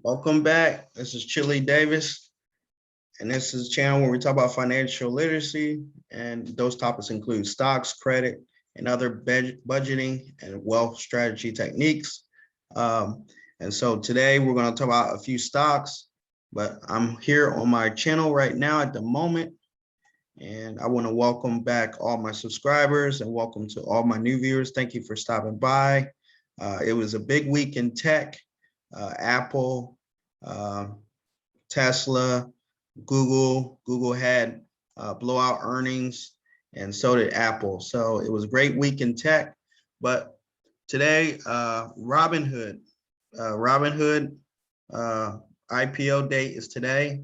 Welcome back. This is Chili Davis, and this is a channel where we talk about financial literacy, and those topics include stocks, credit, and other budgeting and wealth strategy techniques. And so today we're going to talk about a few stocks, but I'm here on my channel right now at the moment, and I want to welcome back all my subscribers and welcome to all my new viewers. Thank you for stopping by. It was a big week in tech. Apple, Tesla, Google had blowout earnings, and so did Apple. So it was a great week in tech. But today, RobinHood IPO date is today.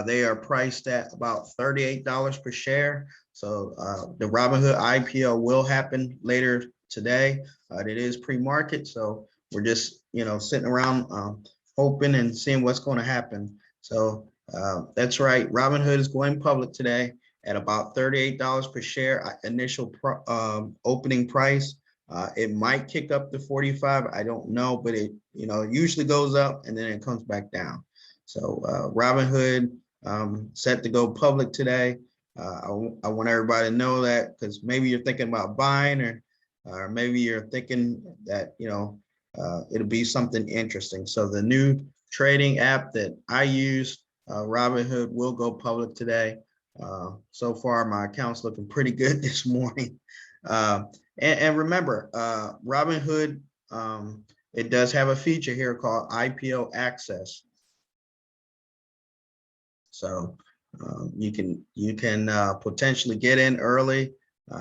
They are priced at about $38 per share. So the RobinHood IPO will happen later today. It is pre-market, so we're just sitting around hoping and seeing what's going to happen. So that's right, RobinHood is going public today at about $38 per share initial opening price. It might kick up to 45, I don't know, but it usually goes up and then it comes back down. So RobinHood set to go public today. I want everybody to know that, because maybe you're thinking about buying, or maybe you're thinking that it'll be something interesting. So the new trading app that I use, RobinHood, will go public today. So far, my account's looking pretty good this morning. And remember, RobinHood, it does have a feature here called IPO access. So you can potentially get in early.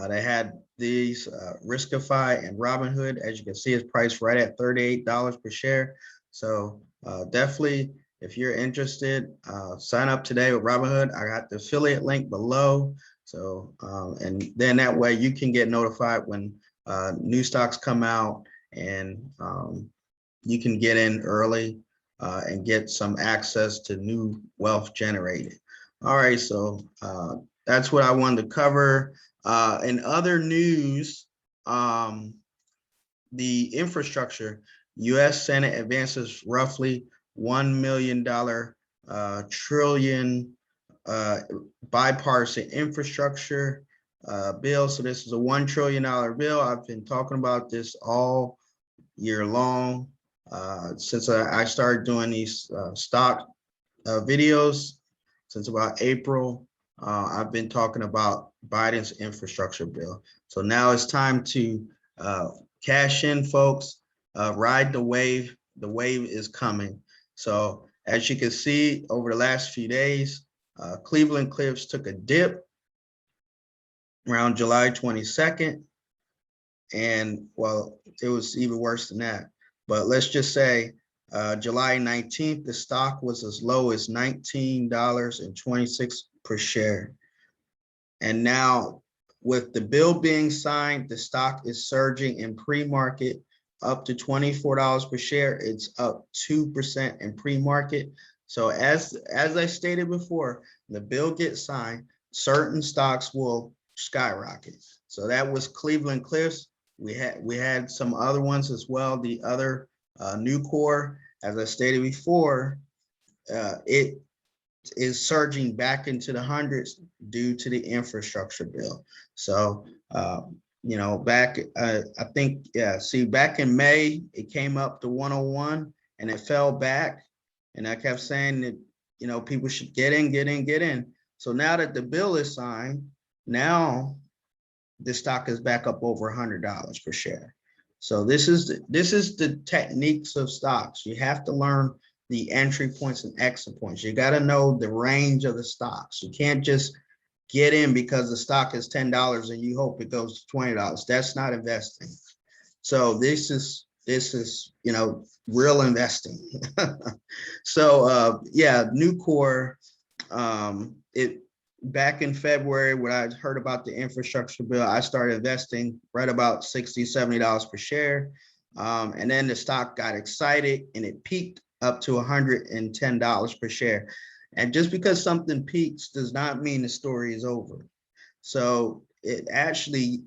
They had these Riskify and RobinHood, as you can see, is priced right at $38 per share. So definitely, if you're interested, sign up today with RobinHood. I got the affiliate link below. So and then that way you can get notified when new stocks come out, and you can get in early and get some access to new wealth generated. All right, so that's what I wanted to cover. In other news, the infrastructure, U.S. Senate advances roughly $1 million trillion bipartisan infrastructure bill. So this is a $1 trillion bill. I've been talking about this all year long since I started doing these stock videos since about April. I've been talking about Biden's infrastructure bill. So now it's time to cash in, folks. Ride the wave. The wave is coming. So as you can see, over the last few days, Cleveland Cliffs took a dip around July 22nd. And well, it was even worse than that. But let's just say July 19th, the stock was as low as $19.26 per share. And now with the bill being signed, the stock is surging in pre-market up to $24 per share. It's up 2% in pre-market. So as I stated before, the bill gets signed, certain stocks will skyrocket. So that was Cleveland Cliffs. We had some other ones as well. The other Nucor, as I stated before, it is surging back into the hundreds due to the infrastructure bill. So back I think, back in May it came up to 101 and it fell back, and I kept saying that people should get in. So now that the bill is signed, now the stock is back up over $100 per share. So this is the techniques of stocks. You have to learn the entry points and exit points. You got to know the range of the stocks. You can't just get in because the stock is $10 and you hope it goes to $20. That's not investing. So this is real investing. So Nucor, back in February, when I heard about the infrastructure bill, I started investing right about $60, $70 per share. And then the stock got excited and it peaked up to $110 per share. And just because something peaks does not mean the story is over. So it actually,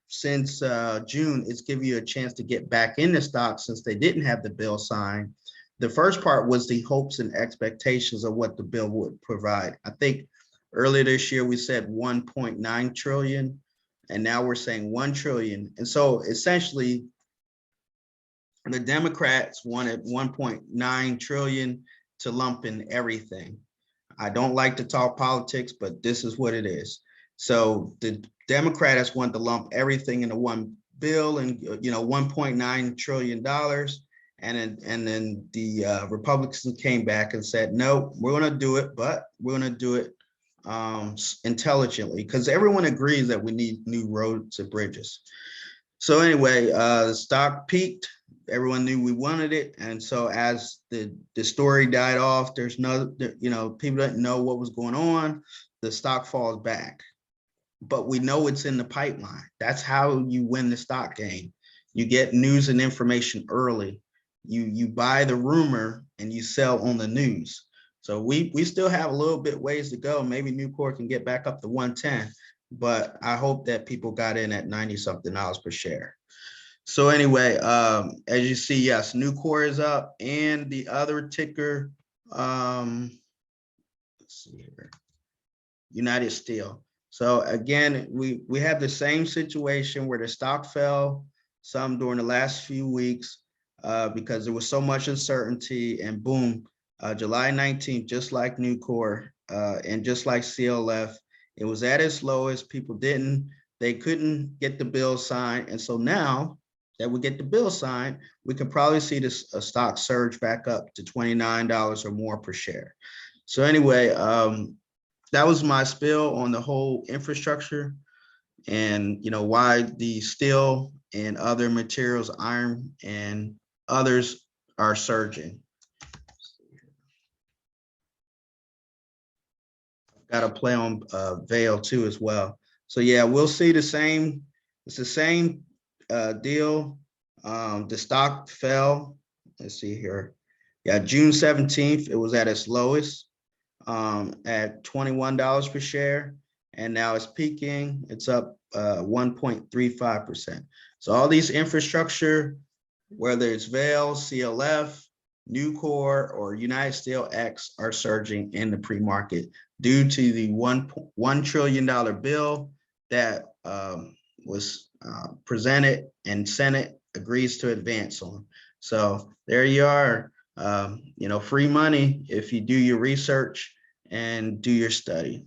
since June, it's giving you a chance to get back in the stock since they didn't have the bill signed. the first part was the hopes and expectations of what the bill would provide. I think earlier this year we said 1.9 trillion, and now we're saying 1 trillion. And so essentially, the Democrats wanted 1.9 trillion to lump in everything. I don't like to talk politics, but this is what it is. So the Democrats want to lump everything into one bill, and $1.9 trillion. And then the Republicans came back and said, no, we're going to do it, but we're going to do it intelligently, because everyone agrees that we need new roads and bridges. So anyway, the stock peaked. Everyone knew we wanted it. And so as the story died off, there's no, people didn't know what was going on. The stock falls back. But we know it's in the pipeline. That's how you win the stock game. You get news and information early. You buy the rumor and you sell on the news. So we still have a little bit ways to go. Maybe Nucor can get back up to 110, but I hope that people got in at 90 something dollars per share. So anyway, as you see, yes, Nucor is up, and the other ticker, let's see here, United Steel. So again, we have the same situation where the stock fell some during the last few weeks because there was so much uncertainty, and boom, July 19th, just like Nucor and just like CLF, it was at its lowest. People they couldn't get the bill signed. And so now that we get the bill signed, we can probably see this stock surge back up to $29 or more per share. So anyway, that was my spill on the whole infrastructure and why the steel and other materials, iron and others, are surging. Got to play on Vale too as well. So yeah, we'll see the same. It's the same deal. The stock fell. Let's see here. Yeah, June 17th, it was at its lowest at $21 per share, and now it's peaking. It's up 1.35%. So all these infrastructure, whether it's Vale, CLF, Nucor, or United Steel X, are surging in the pre-market due to the $1 trillion bill that was presented and Senate agrees to advance on. So there you are, free money if you do your research and do your study.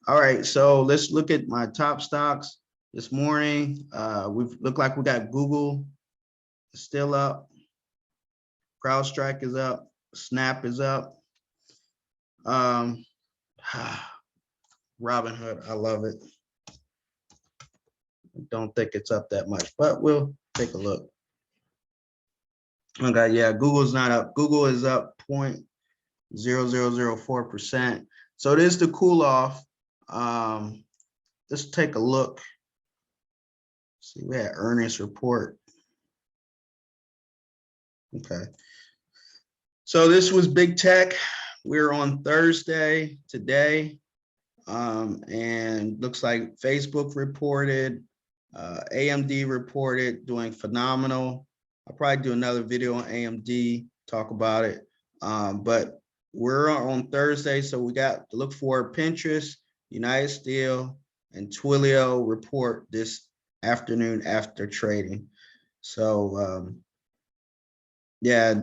All right, so let's look at my top stocks this morning. We've looked like we got Google still up, CrowdStrike is up, Snap is up. RobinHood, I love it. I don't think it's up that much, but we'll take a look. Okay, yeah, Google's not up. Google is up 0.0004%. So it is the cool off. Let's take a look. See, we had earnings report. Okay. So this was big tech. We're on Thursday today. And looks like Facebook reported, AMD reported, doing phenomenal. I'll probably do another video on AMD, talk about it. But we're on Thursday, so we got to look for Pinterest, United Steel, and Twilio report this afternoon after trading. So yeah,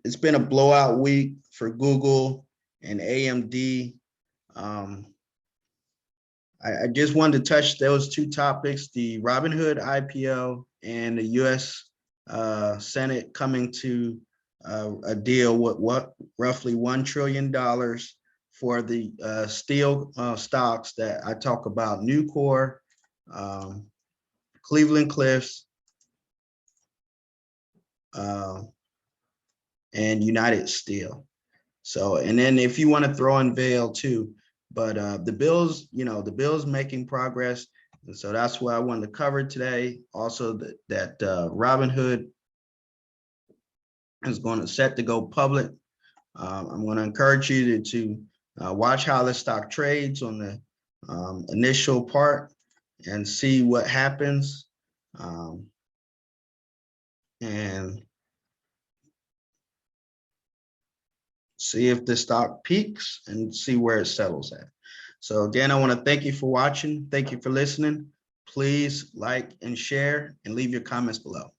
it's been a blowout week for Google and AMD. I just wanted to touch those two topics, the RobinHood IPO and the US Senate coming to a deal with roughly $1 trillion for the steel stocks that I talk about: Nucor, Cleveland Cliffs, and United Steel. So, and then if you want to throw in Vale too, but the bill's making progress. And so that's what I wanted to cover today. Also that RobinHood is going to set to go public. I'm going to encourage you to watch how the stock trades on the initial part and see what happens. And see if the stock peaks and see where it settles at. So again, I want to thank you for watching. Thank you for listening. Please like and share and leave your comments below.